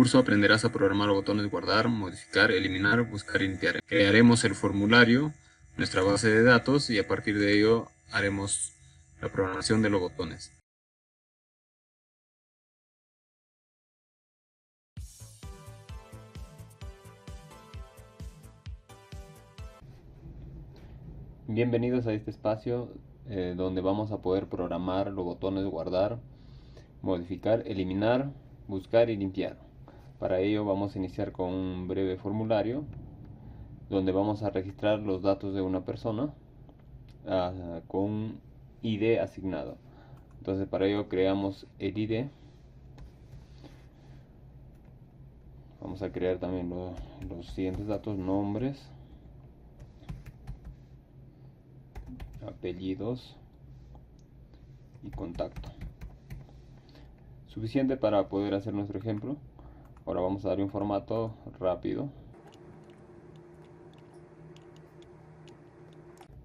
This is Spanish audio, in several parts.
curso aprenderás a programar botones guardar, modificar, eliminar, buscar y limpiar. Crearemos el formulario, nuestra base de datos y a partir de ello haremos la programación de los botones. Bienvenidos a este espacio donde vamos a poder programar los botones guardar, modificar, eliminar, buscar y limpiar. Para ello vamos a iniciar con un breve formulario donde vamos a registrar los datos de una persona con un ID asignado. Entonces para ello creamos el ID. Vamos a crear también los siguientes datos: nombres, apellidos y contacto. Suficiente para poder hacer nuestro ejemplo. Ahora vamos a darle un formato rápido.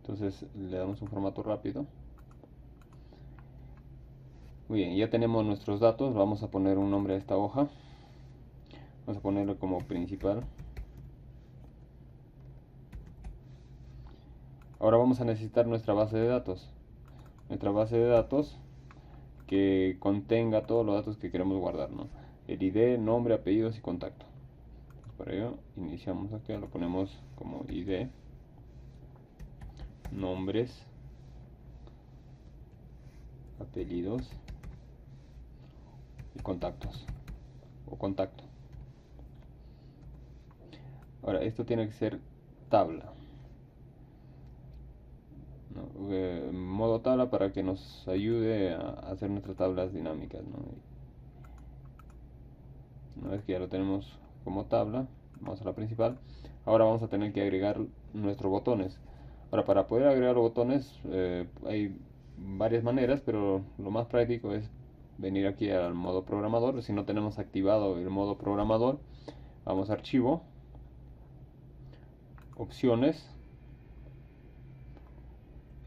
Entonces le damos un formato rápido. Muy bien, ya tenemos nuestros datos. Vamos a poner un nombre a esta hoja. Vamos a ponerlo como principal. Ahora vamos a necesitar nuestra base de datos. Nuestra base de datos que contenga todos los datos que queremos guardar, ¿no? El ID, nombre, apellidos y contacto. Entonces, para ello iniciamos aquí, lo ponemos como ID, nombres, apellidos y contactos o contacto. Ahora esto tiene que ser tabla, ¿no? Modo tabla para que nos ayude a hacer nuestras tablas dinámicas, ¿no? Una vez que ya lo tenemos como tabla, vamos a la principal. Ahora vamos a tener que agregar nuestros botones. Ahora, para poder agregar los botones hay varias maneras, pero lo más práctico es venir aquí al modo programador. Si no tenemos activado el modo programador, vamos a archivo, opciones,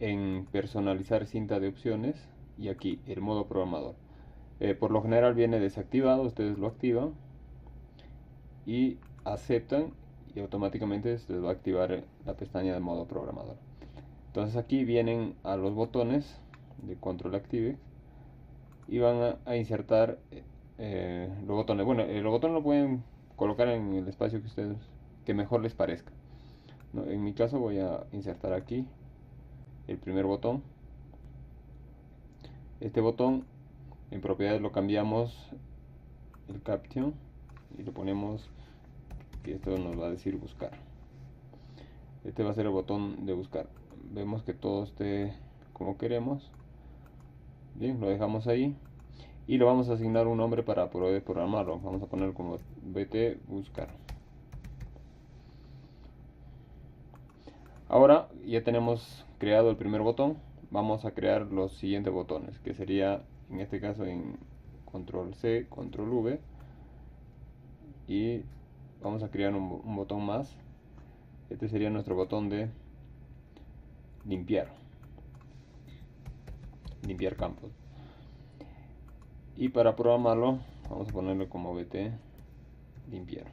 en personalizar cinta de opciones y aquí el modo programador. Por lo general viene desactivado, ustedes lo activan y aceptan y automáticamente se les va a activar la pestaña de modo programador. Entonces aquí vienen a los botones de control active y van a insertar los botones. Bueno, los botones lo pueden colocar en el espacio que ustedes que mejor les parezca, ¿no? En mi caso voy a insertar aquí el primer botón. Este botón en propiedades lo cambiamos el caption y lo ponemos que esto nos va a decir buscar. Este va a ser el botón de buscar. Vemos que todo esté como queremos. Bien, lo dejamos ahí y lo vamos a asignar un nombre para poder programarlo. Vamos a poner como BT buscar. Ahora ya tenemos creado el primer botón. Vamos a crear los siguientes botones, que sería en este caso en control C, control V, y vamos a crear un botón más. Este sería nuestro botón de limpiar campos. Y para programarlo vamos a ponerlo como BT limpiar.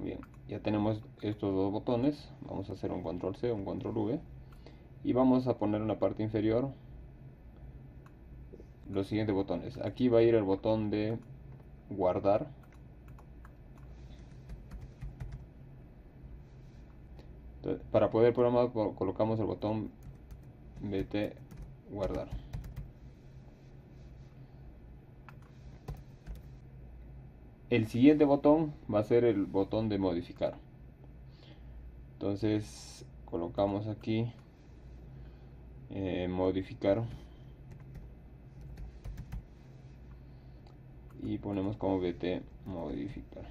Bien, ya tenemos estos dos botones. Vamos a hacer un control C, un control V y vamos a poner en la parte inferior los siguientes botones. Aquí va a ir el botón de guardar. Entonces, para poder programar colocamos el botón BT guardar. El siguiente botón va a ser el botón de modificar. Entonces colocamos aquí modificar y ponemos como BT modificar.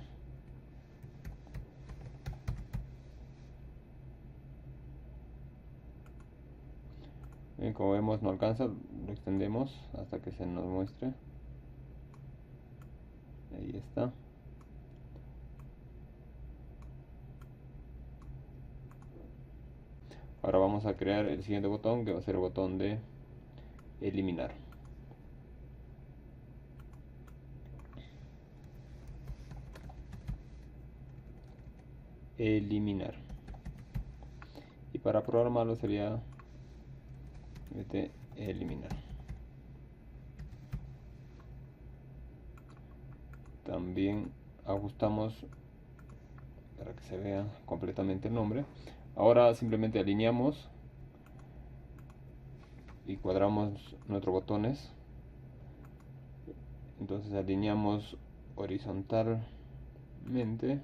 Bien, como vemos no alcanza, lo extendemos hasta que se nos muestre. Ahí está. Ahora vamos a crear el siguiente botón, que va a ser el botón de eliminar. eliminar. Y para programarlo sería eliminar. También ajustamos para que se vea completamente el nombre. Ahora simplemente alineamos y cuadramos nuestros botones. Entonces alineamos horizontalmente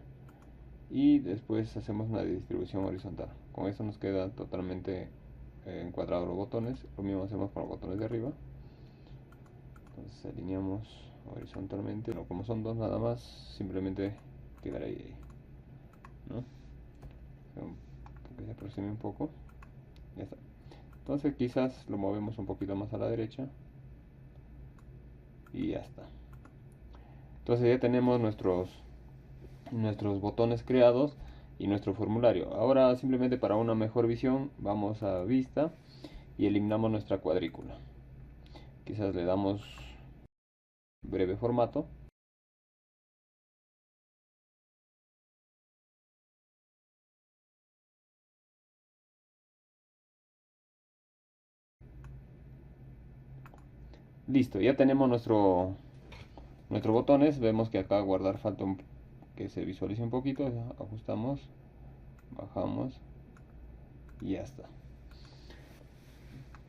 y después hacemos una distribución horizontal. Con esto nos queda totalmente encuadrados los botones. Lo mismo hacemos con los botones de arriba. Entonces alineamos horizontalmente. No, como son dos nada más, simplemente quedará ahí, ¿no? Que se aproxime un poco. Ya está. Entonces quizás lo movemos un poquito más a la derecha. Y ya está. Entonces ya tenemos nuestros botones creados y nuestro formulario. Ahora simplemente para una mejor visión vamos a vista y eliminamos nuestra cuadrícula. Quizás le damos breve formato. Listo, ya tenemos nuestros botones. Vemos que acá guardar falta que se visualice un poquito. Ajustamos, bajamos y ya está.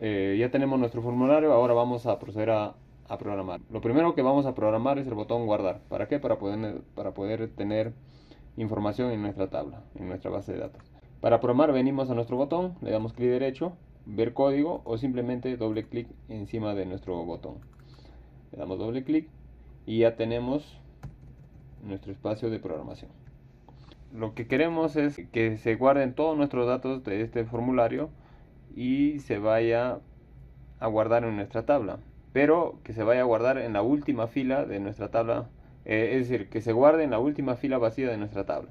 Ya tenemos nuestro formulario. Ahora vamos a proceder a programar. Lo primero que vamos a programar es el botón guardar. ¿Para qué? Para poder tener información en nuestra tabla, en nuestra base de datos. Para programar venimos a nuestro botón, le damos clic derecho, ver código o simplemente doble clic encima de nuestro botón. Le damos doble clic y ya tenemos nuestro espacio de programación. Lo que queremos es que se guarden todos nuestros datos de este formulario y se vaya a guardar en nuestra tabla, pero que se vaya a guardar en la última fila de nuestra tabla, es decir, que se guarde en la última fila vacía de nuestra tabla.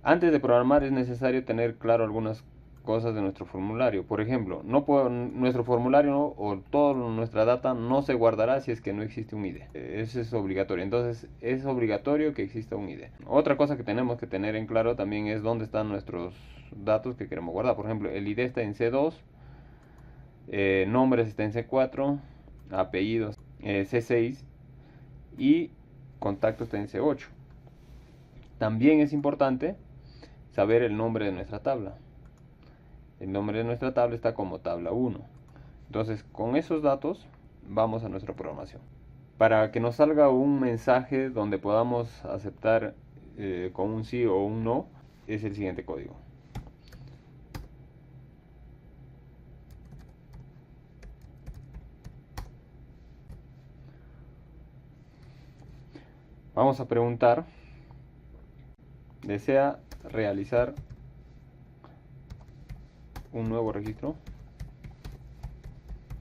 Antes de programar es necesario tener claro algunas cosas de nuestro formulario. Por ejemplo, nuestro formulario o toda nuestra data no se guardará si es que no existe un ID. Eso es obligatorio. Entonces es obligatorio que exista un ID. Otra cosa que tenemos que tener en claro también es dónde están nuestros datos que queremos guardar. Por ejemplo, el ID está en C2, nombres está en C4, apellidos C6 y contacto está en C8. También es importante saber el nombre de nuestra tabla. El nombre de nuestra tabla está como tabla 1. Entonces, con esos datos vamos a nuestra programación. Para que nos salga un mensaje donde podamos aceptar con un sí o un no, es el siguiente código. Vamos a preguntar, ¿desea realizar un nuevo registro?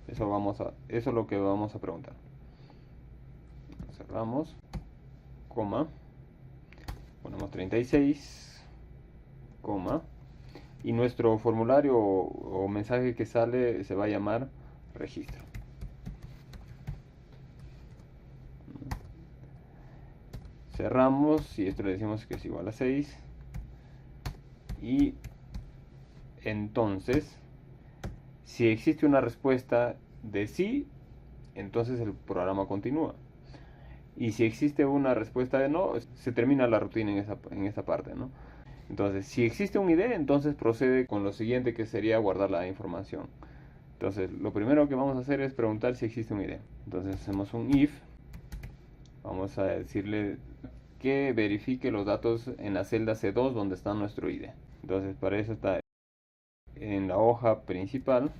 Eso es lo que vamos a preguntar. Cerramos, coma, ponemos 36, coma, y nuestro formulario o mensaje que sale se va a llamar registro. Cerramos y esto le decimos que es igual a 6 y entonces si existe una respuesta de sí, entonces el programa continúa. Y si existe una respuesta de no, se termina la rutina en esa parte, ¿no? Entonces, si existe un ID, entonces procede con lo siguiente, que sería guardar la información. Entonces, lo primero que vamos a hacer es preguntar si existe un ID. Entonces, hacemos un if. Vamos a decirle que verifique los datos en la celda C2 donde está nuestro ID. Entonces, para eso está en la hoja principal,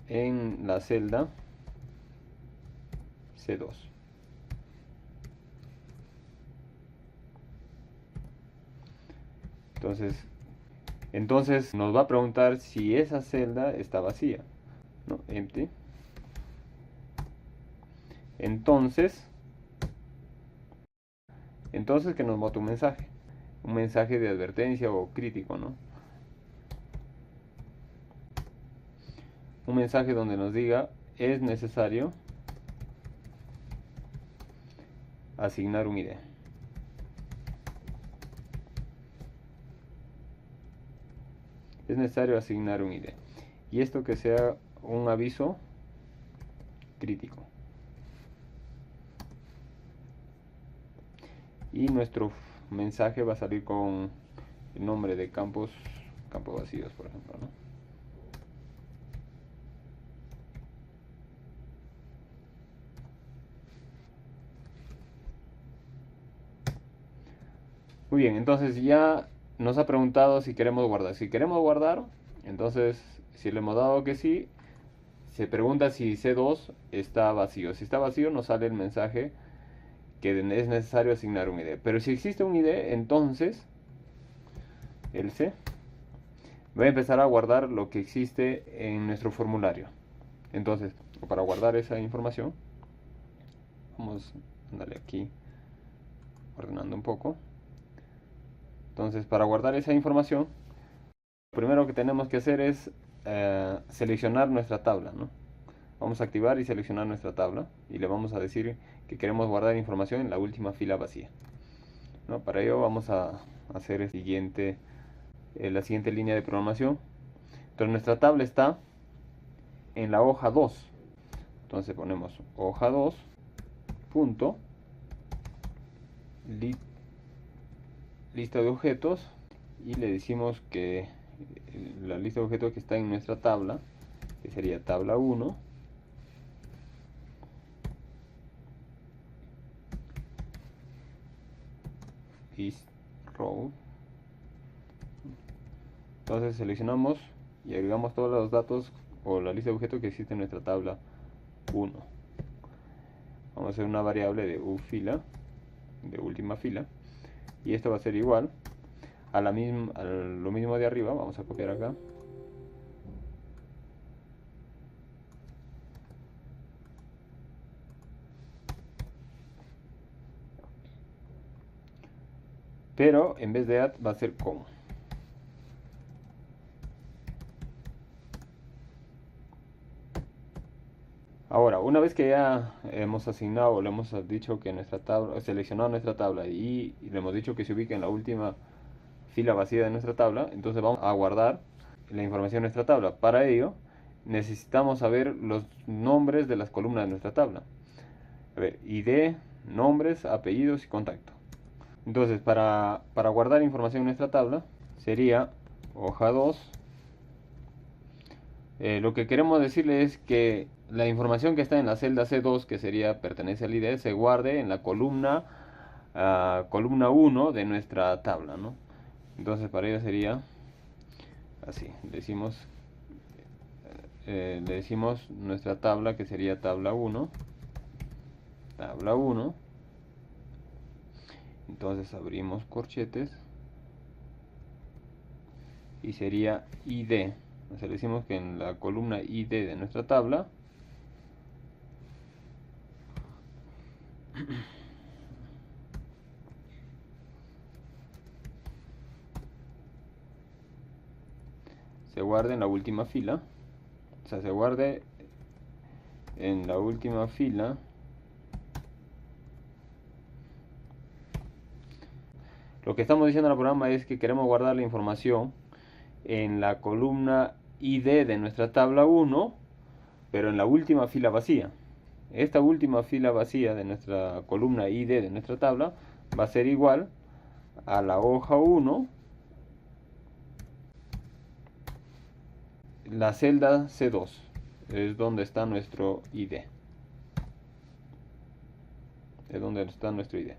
en la celda C2. Entonces nos va a preguntar si esa celda está vacía, ¿no? Empty. Entonces que nos bote un mensaje de advertencia o crítico, ¿no? Un mensaje donde nos diga es necesario asignar un ID. Es necesario asignar un ID. Y esto que sea un aviso crítico. Y nuestro mensaje va a salir con el nombre de campos vacíos, por ejemplo, ¿no? Muy bien, entonces ya nos ha preguntado si queremos guardar. Si queremos guardar, entonces si le hemos dado que sí, se pregunta si C2 está vacío. Si está vacío, nos sale el mensaje que es necesario asignar un ID. Pero si existe un ID, entonces el C va a empezar a guardar lo que existe en nuestro formulario. Entonces, para guardar esa información, vamos a darle aquí, ordenando un poco. Entonces, para guardar esa información, lo primero que tenemos que hacer es seleccionar nuestra tabla, ¿no? Vamos a activar y seleccionar nuestra tabla y le vamos a decir que queremos guardar información en la última fila vacía, ¿no? Para ello vamos a hacer la siguiente línea de programación. Entonces nuestra tabla está en la hoja 2. Entonces ponemos hoja 2 punto lista de objetos y le decimos que la lista de objetos que está en nuestra tabla, que sería tabla 1, is row. Entonces seleccionamos y agregamos todos los datos o la lista de objetos que existe en nuestra tabla 1. Vamos a hacer una variable de ufila, de última fila, y esto va a ser igual a lo mismo de arriba. Vamos a copiar acá. Pero en vez de add va a ser con. Ahora, una vez que ya hemos asignado, le hemos dicho que nuestra tabla, seleccionado nuestra tabla y le hemos dicho que se ubique en la última fila vacía de nuestra tabla, entonces vamos a guardar la información de nuestra tabla. Para ello, necesitamos saber los nombres de las columnas de nuestra tabla. A ver, ID, nombres, apellidos y contacto. Entonces, para guardar información en nuestra tabla, sería hoja 2. Lo que queremos decirle es que la información que está en la celda C2, que pertenece al ID, se guarde en la columna 1 de nuestra tabla, ¿no? Entonces para ello sería así, le decimos nuestra tabla, que sería tabla 1, entonces abrimos corchetes y sería ID. O sea, le decimos que en la columna ID de nuestra tabla se guarde en la última fila. O sea, se guarde en la última fila lo que estamos diciendo en el programa es que queremos guardar la información en la columna ID de nuestra tabla 1, pero en la última fila vacía. Esta última fila vacía de nuestra columna ID de nuestra tabla va a ser igual a la hoja 1, la celda C2, es donde está nuestro ID. Es donde está nuestro ID.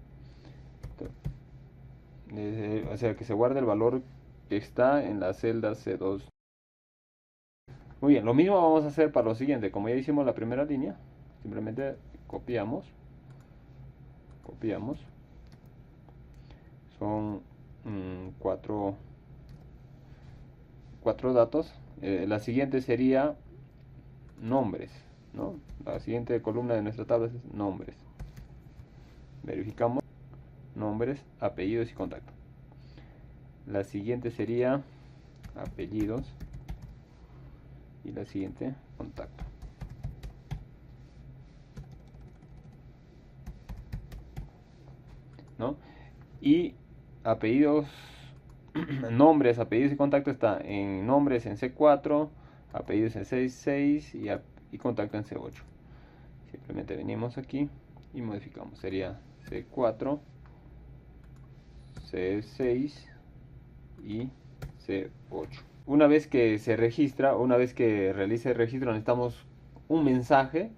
O sea, que se guarde el valor que está en la celda C2. Muy bien, lo mismo vamos a hacer para lo siguiente. Como ya hicimos la primera línea, simplemente copiamos. Son cuatro datos. La siguiente sería nombres, ¿no? La siguiente columna de nuestra tabla es nombres. Verificamos nombres, apellidos y contacto. La siguiente sería apellidos y la siguiente contacto. Y apellidos, nombres, apellidos y contacto está en nombres en C4, apellidos en C6 y contacto en C8. Simplemente venimos aquí y modificamos. Sería C4, C6 y C8. Una vez que se registra, una vez que realice el registro, necesitamos un mensaje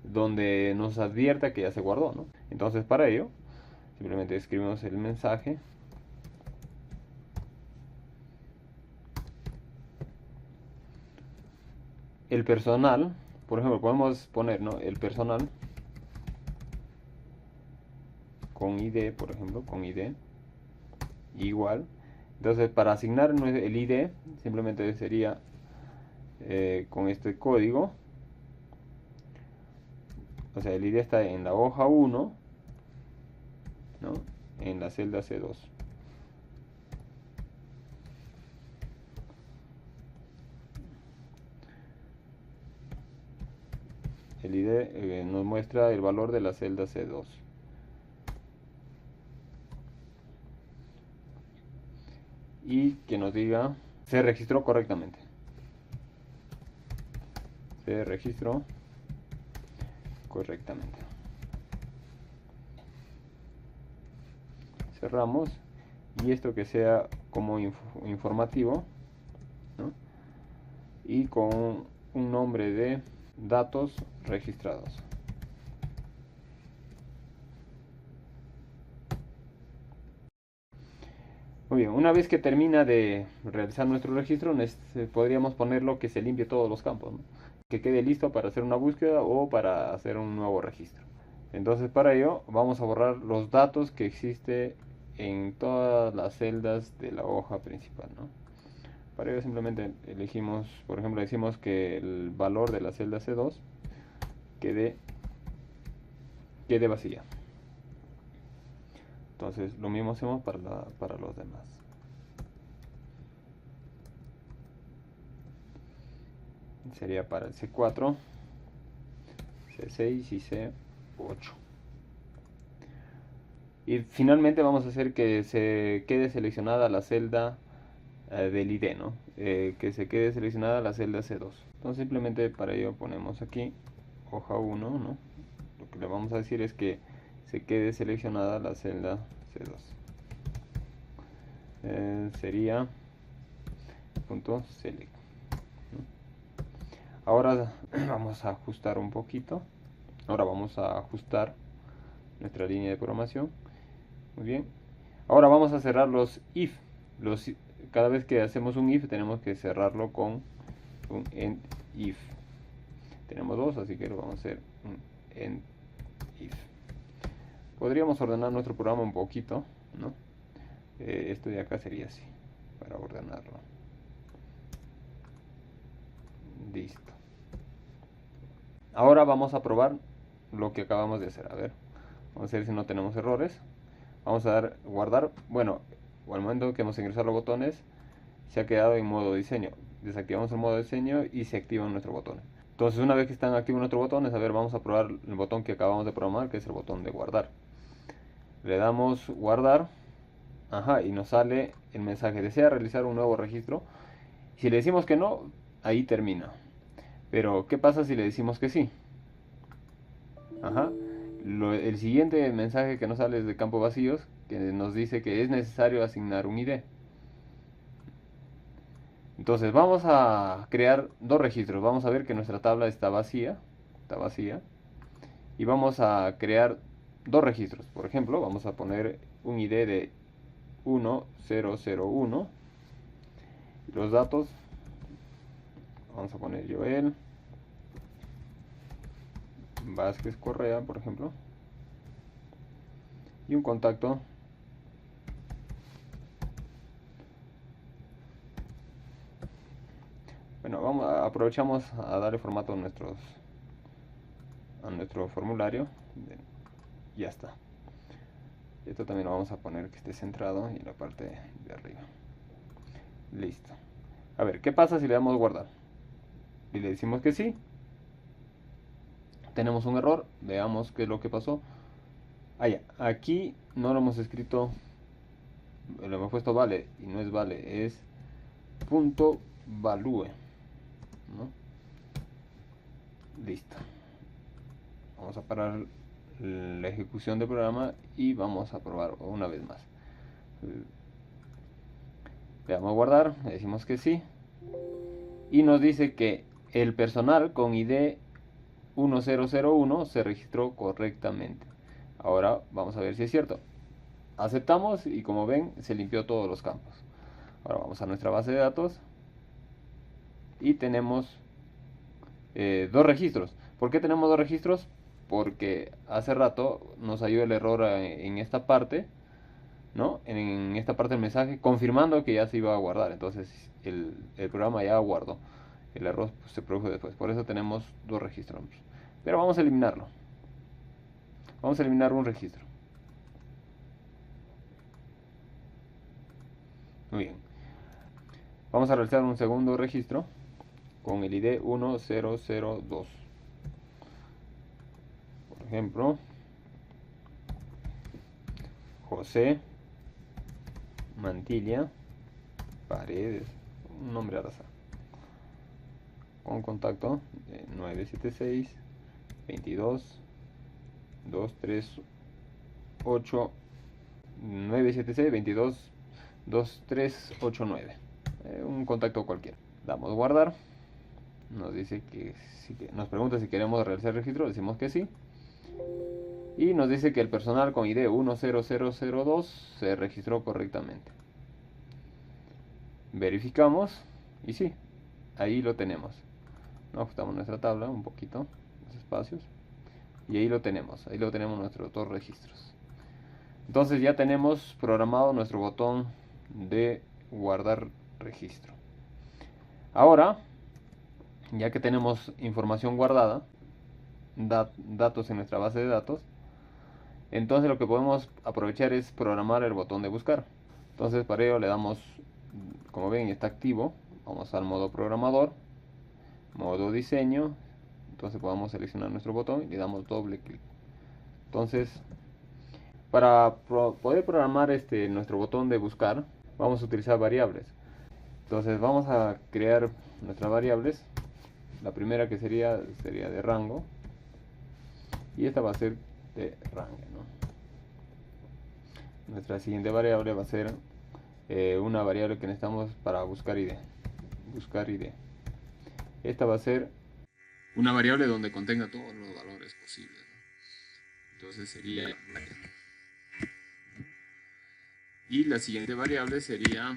donde nos advierta que ya se guardó, ¿no? Entonces, para ello, simplemente escribimos el mensaje. El personal, por ejemplo, podemos poner, ¿no?, el personal con ID, por ejemplo, con ID igual. Entonces, para asignar el ID, simplemente sería con este código. O sea, el ID está en la hoja 1, ¿no?, en la celda C2. El ID nos muestra el valor de la celda C2. Y que nos diga se registró correctamente. Se registró correctamente. Cerramos. Y esto que sea como informativo, ¿no?, y con un nombre de datos registrados. Muy bien, una vez que termina de realizar nuestro registro, podríamos ponerlo que se limpie todos los campos, ¿no?, que quede listo para hacer una búsqueda o para hacer un nuevo registro. Entonces, para ello vamos a borrar los datos que existe en todas las celdas de la hoja principal, ¿no? Para ello simplemente elegimos, por ejemplo, decimos que el valor de la celda C2 quede vacía. Entonces lo mismo hacemos para los demás. Sería para el C4, C6 y C8. Y finalmente vamos a hacer que se quede seleccionada la celda del ID, ¿no? Que se quede seleccionada la celda C2. Entonces simplemente para ello ponemos aquí hoja 1, ¿no? Lo que le vamos a decir es que se quede seleccionada la celda C2. Sería punto select, ¿no? Ahora vamos a ajustar un poquito. Ahora vamos a ajustar nuestra línea de programación. Muy bien. Ahora vamos a cerrar los if. Cada vez que hacemos un if tenemos que cerrarlo con un end if. Tenemos dos, así que lo vamos a hacer un end if. Podríamos ordenar nuestro programa un poquito, ¿no? Esto de acá sería así, para ordenarlo. Listo. Ahora vamos a probar lo que acabamos de hacer. A ver, vamos a ver si no tenemos errores. Vamos a dar guardar. Bueno, al momento que hemos ingresado los botones, se ha quedado en modo diseño. Desactivamos el modo diseño y se activan nuestros botones. Entonces, una vez que están activos nuestros botones, a ver, vamos a probar el botón que acabamos de programar, que es el botón de guardar. Le damos guardar. Ajá, y nos sale el mensaje: desea realizar un nuevo registro. Si le decimos que no, ahí termina. Pero, ¿qué pasa si le decimos que sí? Ajá. El siguiente mensaje que nos sale es de campos vacíos, que nos dice que es necesario asignar un ID. Entonces vamos a crear dos registros. Vamos a ver que nuestra tabla está vacía. Y vamos a crear dos registros. Por ejemplo, vamos a poner un ID de 1001. Los datos, vamos a poner Joel Vázquez Correa, por ejemplo. Y un contacto bueno, aprovechamos a darle formato a nuestro formulario. Ya está. Esto también lo vamos a poner que esté centrado y en la parte de arriba. Listo. A ver, ¿qué pasa si le damos guardar? Y le decimos que sí. Tenemos un error. Veamos qué es lo que pasó. Ah, ya. Aquí no lo hemos escrito le hemos puesto vale y no es vale, es punto value, ¿no? Listo. Vamos a parar la ejecución del programa y vamos a probar una vez más. Le damos a guardar, le decimos que sí y nos dice que el personal con ID 1001 se registró correctamente. Ahora vamos a ver si es cierto. Aceptamos y como ven se limpió todos los campos. Ahora vamos a nuestra base de datos y tenemos dos registros. ¿Por qué tenemos dos registros? Porque hace rato nos salió el error en esta parte, ¿no? En esta parte del mensaje, confirmando que ya se iba a guardar. Entonces el programa ya guardó. El error pues, se produjo después. Por eso tenemos dos registros. Pero vamos a eliminarlo. Vamos a eliminar un registro. Muy bien. Vamos a realizar un segundo registro con el ID 1002. Por ejemplo, José Mantilla Paredes, un nombre al azar, con contacto 976 22 238 976 22 2389, un contacto cualquiera. Damos guardar, nos dice que nos pregunta si queremos realizar el registro, decimos que sí y nos dice que el personal con ID 10002 se registró correctamente. Verificamos y sí, ahí lo tenemos. Ajustamos nuestra tabla un poquito, los espacios, y ahí lo tenemos nuestros dos registros. Entonces ya tenemos programado nuestro botón de guardar registro. Ahora, ya que tenemos información guardada, datos en nuestra base de datos, entonces lo que podemos aprovechar es programar el botón de buscar. Entonces para ello le damos, como ven está activo, vamos al modo programador, modo diseño, entonces podemos seleccionar nuestro botón y le damos doble clic. Entonces para poder programar nuestro botón de buscar, vamos a utilizar variables. Entonces vamos a crear nuestras variables. La primera que sería de rango y esta va a ser de rango, ¿no? Nuestra siguiente variable va a ser una variable que necesitamos para buscar ID. Esta va a ser una variable donde contenga todos los valores posibles, ¿no? Entonces sería y la siguiente variable sería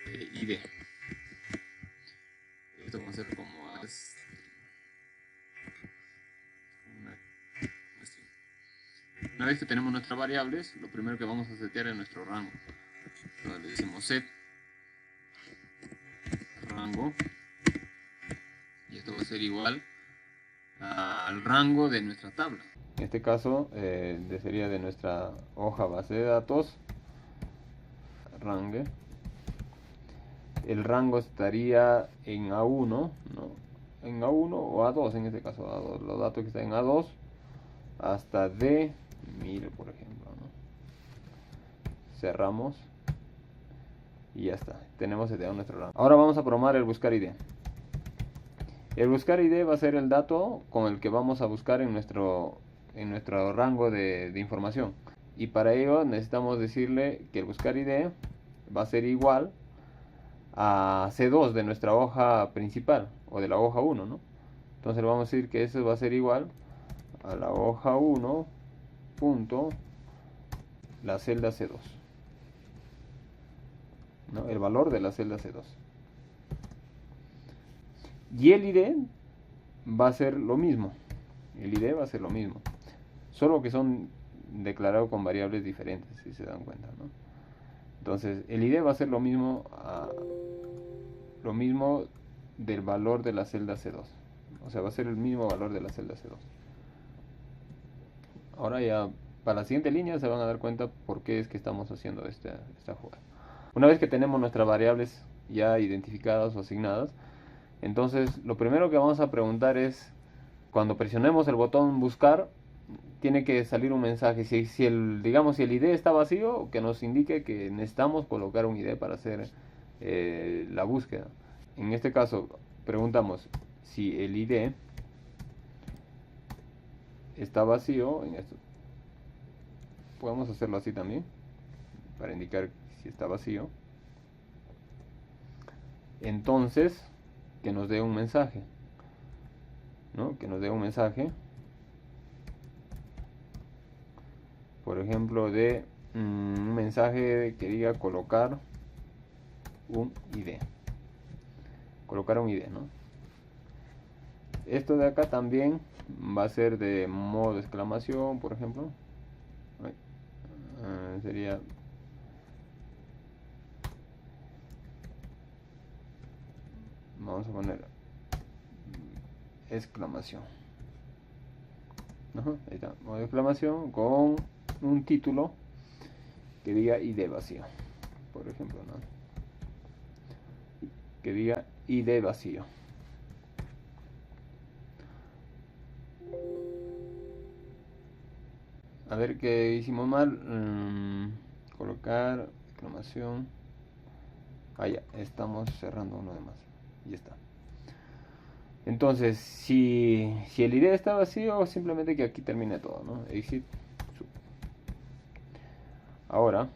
ID. Esto va a ser como una vez que tenemos nuestras variables, lo primero que vamos a setear es nuestro rango. Entonces le decimos set rango y esto va a ser igual al rango de nuestra tabla. En este caso sería de nuestra hoja base de datos range. El rango estaría en A1, ¿no? En A1 o A2, en este caso A2, los datos que están en A2 hasta D1000, por ejemplo, ¿no? Cerramos y ya está, tenemos seteado nuestro rango. Ahora vamos a programar el buscar ID. El buscar ID va a ser el dato con el que vamos a buscar en nuestro rango de información, y para ello necesitamos decirle que el buscar ID va a ser igual a C2 de nuestra hoja principal o de la hoja 1, ¿no? Entonces le vamos a decir que eso va a ser igual a la hoja 1 punto la celda C2, ¿no? El valor de la celda C2. Y el ID va a ser lo mismo. El ID va a ser lo mismo, solo que son declarados con variables diferentes, si se dan cuenta, ¿no? Entonces el ID va a ser lo mismo del valor de la celda C2. O sea, va a ser el mismo valor de la celda C2. Ahora ya, para la siguiente línea se van a dar cuenta por qué es que estamos haciendo esta jugada. Una vez que tenemos nuestras variables ya identificadas o asignadas, entonces lo primero que vamos a preguntar es, cuando presionemos el botón buscar, tiene que salir un mensaje. Si el, digamos, si el ID está vacío, que nos indique que necesitamos colocar un ID para hacer la búsqueda. En este caso, preguntamos si el ID está vacío. En esto podemos hacerlo así también, para indicar si está vacío. Entonces, que nos dé un mensaje, ¿no? Que nos dé un mensaje, por ejemplo, de un mensaje que diga colocar un ID. Colocar un ID, ¿no? Esto de acá también va a ser de modo de exclamación, por ejemplo. Sería vamos a poner exclamación. Ahí está, modo de exclamación con un título que diga ID vacío, por ejemplo, ¿no? Que diga ID vacío. A ver qué hicimos mal. Colocar exclamación. Ya, estamos cerrando uno de más. Y está. Entonces, si el ID está vacío, simplemente que aquí termine todo, ¿no? Exit. Ahora,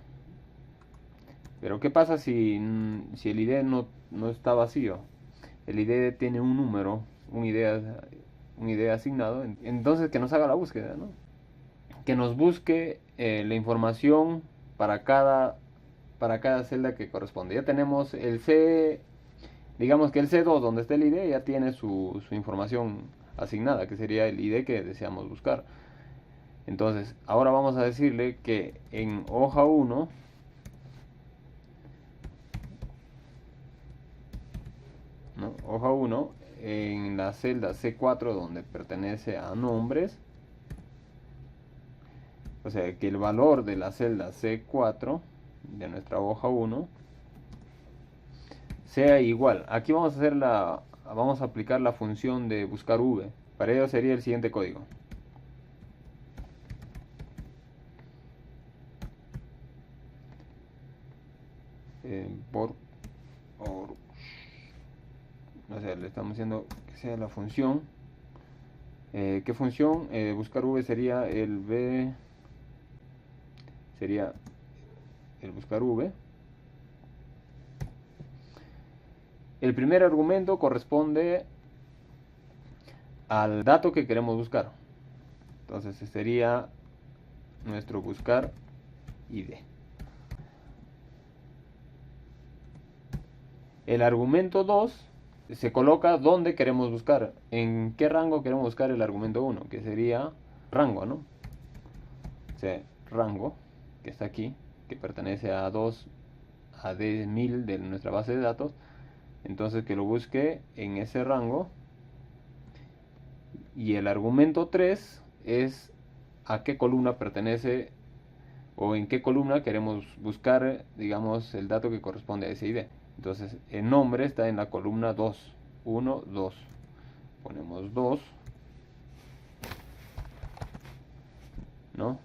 pero ¿qué pasa si el ID no está vacío? El ID tiene un número, un ID asignado. Entonces que nos haga la búsqueda, ¿no? Que nos busque la información para cada celda que corresponde. Ya tenemos el C, digamos que el C2 donde está el ID ya tiene su información asignada, que sería el ID que deseamos buscar. Entonces, ahora vamos a decirle que en hoja 1, ¿no? Hoja 1, en la celda C4 donde pertenece a nombres, o sea, que el valor de la celda C4 de nuestra hoja 1 sea igual. Aquí vamos a aplicar la función de buscar v. Para ello sería el siguiente código. O sea, le estamos diciendo que sea la función. ¿Qué función? Buscar v sería el v, sería el buscar v. El primer argumento corresponde al dato que queremos buscar. Entonces sería nuestro buscar id. El argumento 2 se coloca donde queremos buscar, en qué rango queremos buscar el argumento 1, que sería rango, ¿no? O sea, rango, que está aquí, que pertenece a 2 a D1000 de nuestra base de datos. Entonces que lo busque en ese rango. Y el argumento 3 es a qué columna pertenece o en qué columna queremos buscar, digamos, el dato que corresponde a ese ID. Entonces el nombre está en la columna 2, 1, 2. Ponemos 2, ¿no?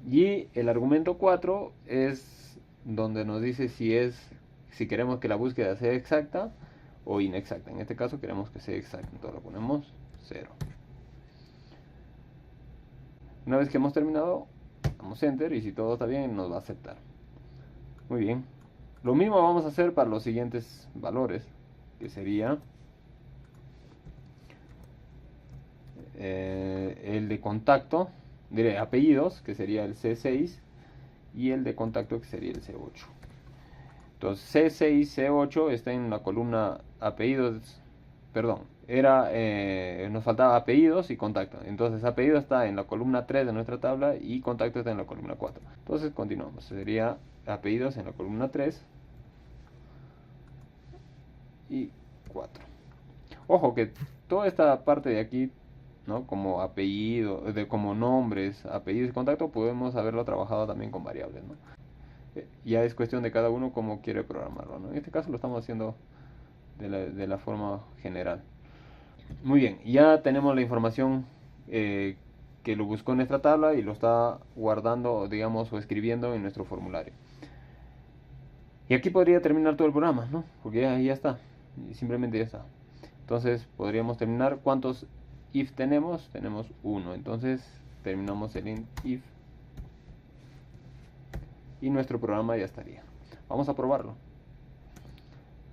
Y el argumento 4 es donde nos dice si queremos que la búsqueda sea exacta o inexacta. En este caso queremos que sea exacta, entonces lo ponemos 0. Una vez que hemos terminado, damos enter y si todo está bien nos va a aceptar. Muy bien. Lo mismo vamos a hacer para los siguientes valores, que sería el de contacto, diré apellidos, que sería el C6, y el de contacto, que sería el C8. Entonces C6, C8 está en la columna apellidos, perdón, nos faltaba apellidos y contacto. Entonces apellido está en la columna 3 de nuestra tabla y contacto está en la columna 4. Entonces continuamos, sería apellidos en la columna 3 y 4. Ojo que toda esta parte de aquí, ¿no? Como apellido, como nombres, apellidos y contacto, podemos haberlo trabajado también con variables, ¿no? Ya es cuestión de cada uno cómo quiere programarlo, ¿no? En este caso lo estamos haciendo de la forma general. Muy bien, ya tenemos la información que lo buscó en nuestra tabla y lo está guardando, digamos, o escribiendo en nuestro formulario. Y aquí podría terminar todo el programa, ¿no? Porque ya está, simplemente ya está. Entonces podríamos terminar. ¿Cuántos if tenemos? Tenemos uno. Entonces terminamos el int if y nuestro programa ya estaría. Vamos a probarlo.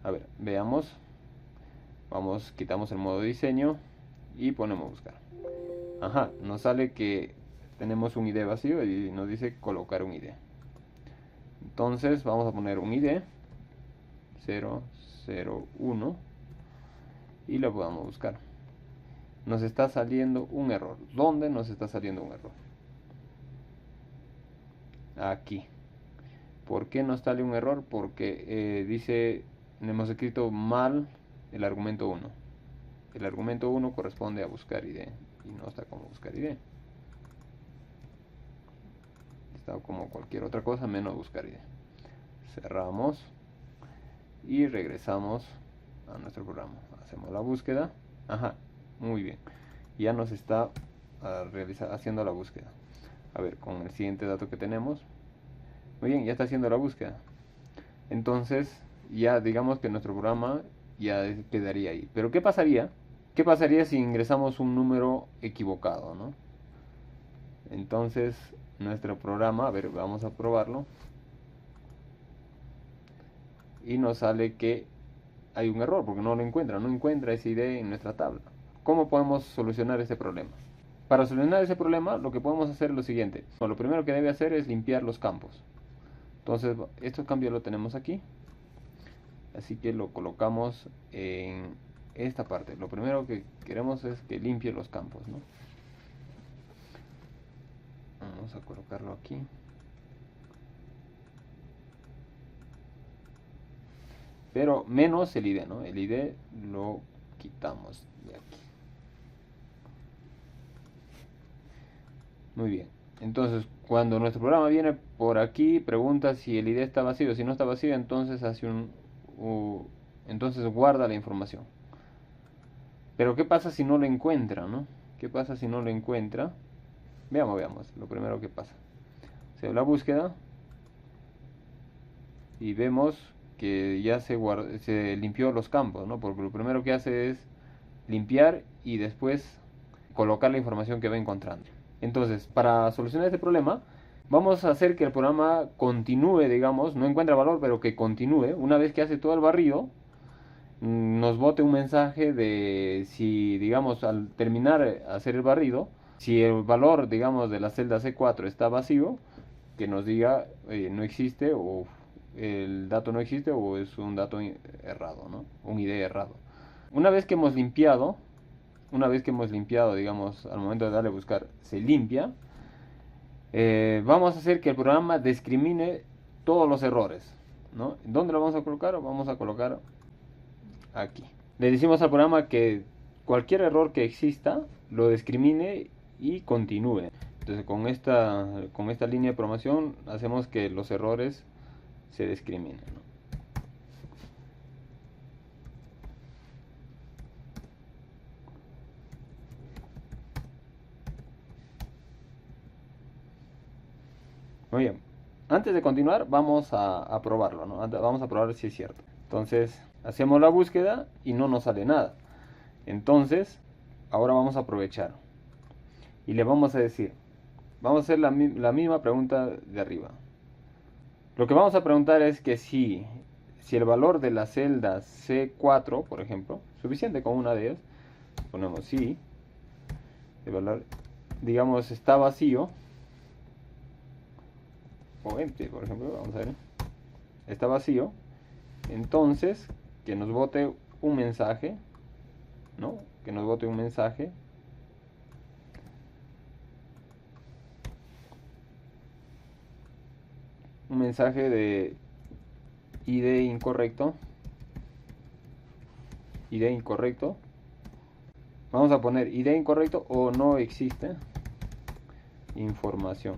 A ver, veamos. Vamos, quitamos el modo diseño y ponemos buscar. Ajá, nos sale que tenemos un ID vacío y nos dice colocar un ID. Entonces vamos a poner un ID 001 y lo podamos buscar. Nos está saliendo un error. ¿Dónde nos está saliendo un error? Aquí. ¿Por qué nos sale un error? Porque dice, hemos escrito mal el argumento 1. El argumento 1 corresponde a buscar ID y no está como buscar ID. Está como cualquier otra cosa menos buscar ID. Cerramos y regresamos a nuestro programa. Hacemos la búsqueda. Ajá, muy bien. Ya nos está haciendo la búsqueda. A ver, con el siguiente dato que tenemos. Muy bien, ya está haciendo la búsqueda. Entonces, ya digamos que nuestro programa ya quedaría ahí. Pero ¿qué pasaría? ¿Qué pasaría si ingresamos un número equivocado, ¿no? Entonces, nuestro programa, a ver, vamos a probarlo. Y nos sale que hay un error porque no lo encuentra, no encuentra esa ID en nuestra tabla. ¿Cómo podemos solucionar ese problema? Para solucionar ese problema, lo que podemos hacer es lo siguiente. Lo primero que debe hacer es limpiar los campos. Entonces, este cambio lo tenemos aquí. Así que lo colocamos en esta parte. Lo primero que queremos es que limpie los campos, ¿no? Vamos a colocarlo aquí. Pero menos el ID, ¿no? El ID lo quitamos de aquí. Muy bien. Entonces, cuando nuestro programa viene por aquí, pregunta si el ID está vacío. Si no está vacío, entonces hace entonces guarda la información. Pero ¿qué pasa si no lo encuentra, no? ¿Qué pasa si no lo encuentra? Veamos lo primero que pasa. Se da la búsqueda y vemos que ya se limpió los campos, ¿no? Porque lo primero que hace es limpiar y después colocar la información que va encontrando. Entonces, para solucionar este problema, vamos a hacer que el programa continúe, digamos, no encuentra valor, pero que continúe. Una vez que hace todo el barrido, nos bote un mensaje de si, digamos, al terminar de hacer el barrido, si el valor, digamos, de la celda C4 está vacío, que nos diga no existe o el dato no existe o es un dato errado, ¿no? Un ID errado. Una vez que hemos limpiado, digamos, al momento de darle a buscar, se limpia, vamos a hacer que el programa discrimine todos los errores, ¿no? ¿Dónde lo vamos a colocar? Vamos a colocar aquí. Le decimos al programa que cualquier error que exista lo discrimine y continúe. Entonces con esta línea de programación hacemos que los errores se discriminen, ¿no? Muy bien. Antes de continuar vamos a probarlo, ¿no? Vamos a probar si es cierto. Entonces hacemos la búsqueda y no nos sale nada. Entonces ahora vamos a aprovechar y le vamos a decir, vamos a hacer la misma pregunta de arriba. Lo que vamos a preguntar es que si el valor de la celda C4, por ejemplo, suficiente con una de ellas, ponemos si el valor, digamos, está vacío, o empty, por ejemplo, vamos a ver, está vacío, entonces que nos bote un mensaje, ¿no? Que nos bote un mensaje de ID incorrecto. Vamos a poner ID incorrecto o no existe información.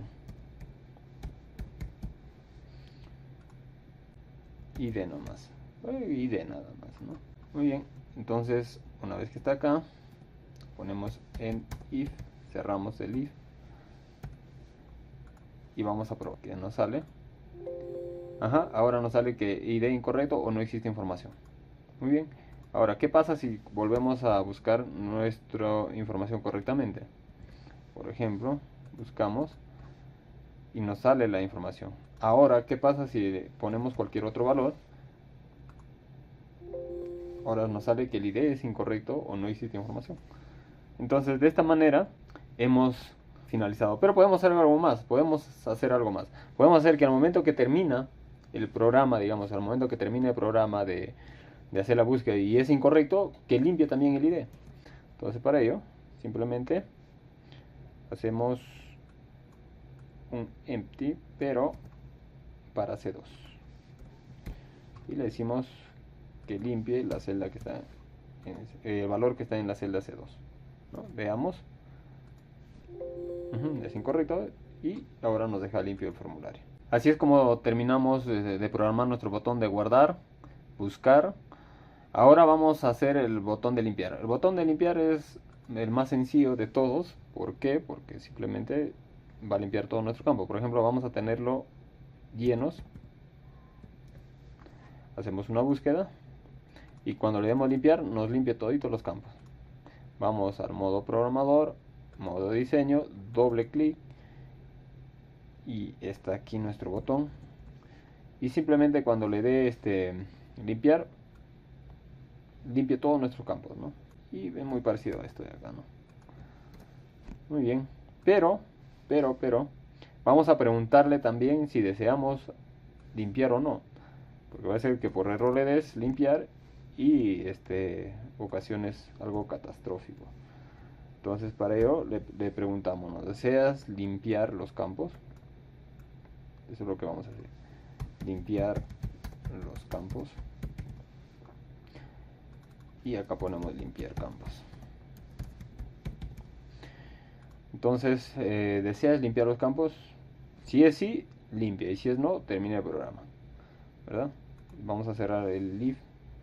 ID nomás. ID nada más, ¿no? Muy bien. Entonces, una vez que está acá, ponemos en if, cerramos el if y vamos a probar que nos sale. Ajá, ahora nos sale que ID incorrecto o no existe información. Muy bien. Ahora, ¿qué pasa si volvemos a buscar nuestra información correctamente? Por ejemplo, buscamos y nos sale la información. Ahora, ¿qué pasa si ponemos cualquier otro valor? Ahora nos sale que el ID es incorrecto o no existe información. Entonces, de esta manera hemos finalizado. Pero podemos hacer algo más. Podemos hacer que al momento que termina el programa, digamos, al momento que termine el programa de hacer la búsqueda y es incorrecto, que limpie también el ID. Entonces, para ello, simplemente hacemos un empty, pero para C2. Y le decimos que limpie la celda que está el valor que está en la celda C2, ¿no? Veamos. Es incorrecto y ahora nos deja limpio el formulario. Así es como terminamos de programar nuestro botón de guardar, buscar. Ahora vamos a hacer el botón de limpiar. El botón de limpiar es el más sencillo de todos. ¿Por qué? Porque simplemente va a limpiar todo nuestro campo. Por ejemplo, vamos a tenerlo llenos. Hacemos una búsqueda y cuando le demos limpiar nos limpia toditos los campos. Vamos al modo programador, modo diseño, doble clic y está aquí nuestro botón. Y simplemente cuando le dé limpiar, limpie todos nuestros campos, ¿no? Y es muy parecido a esto de acá, ¿no? Muy bien, pero vamos a preguntarle también si deseamos limpiar o no, porque va a ser que por error le des limpiar y ocasiones algo catastrófico. Entonces para ello le preguntamos, ¿no? ¿Deseas limpiar los campos? Eso es lo que vamos a hacer, limpiar los campos. Y acá ponemos limpiar campos. Entonces, ¿deseas limpiar los campos? Si es sí, limpia. Y si es no, termina el programa, ¿verdad? Vamos a cerrar el if,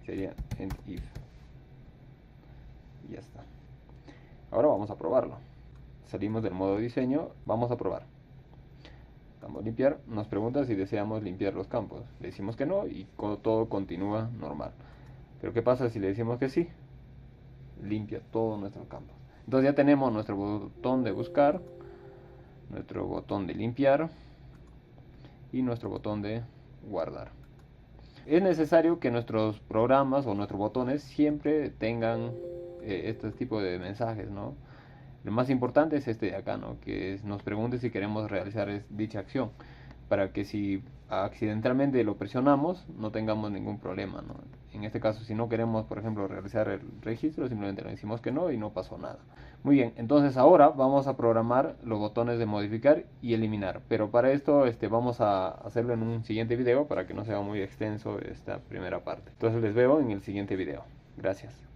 sería end if. Y ya está. Ahora vamos a probarlo. Salimos del modo diseño, vamos a probar. Damos limpiar, nos pregunta si deseamos limpiar los campos. Le decimos que no y todo continúa normal. Pero ¿qué pasa si le decimos que sí? Limpia todo nuestro campo. Entonces ya tenemos nuestro botón de buscar, nuestro botón de limpiar y nuestro botón de guardar. Es necesario que nuestros programas o nuestros botones siempre tengan este tipo de mensajes, ¿no? Lo más importante es este de acá, ¿no? Que nos pregunte si queremos realizar dicha acción, para que si accidentalmente lo presionamos no tengamos ningún problema, ¿no? En este caso, si no queremos, por ejemplo, realizar el registro, simplemente le decimos que no y no pasó nada. Muy bien, entonces ahora vamos a programar los botones de modificar y eliminar, pero para esto vamos a hacerlo en un siguiente video para que no sea muy extenso esta primera parte. Entonces les veo en el siguiente video. Gracias.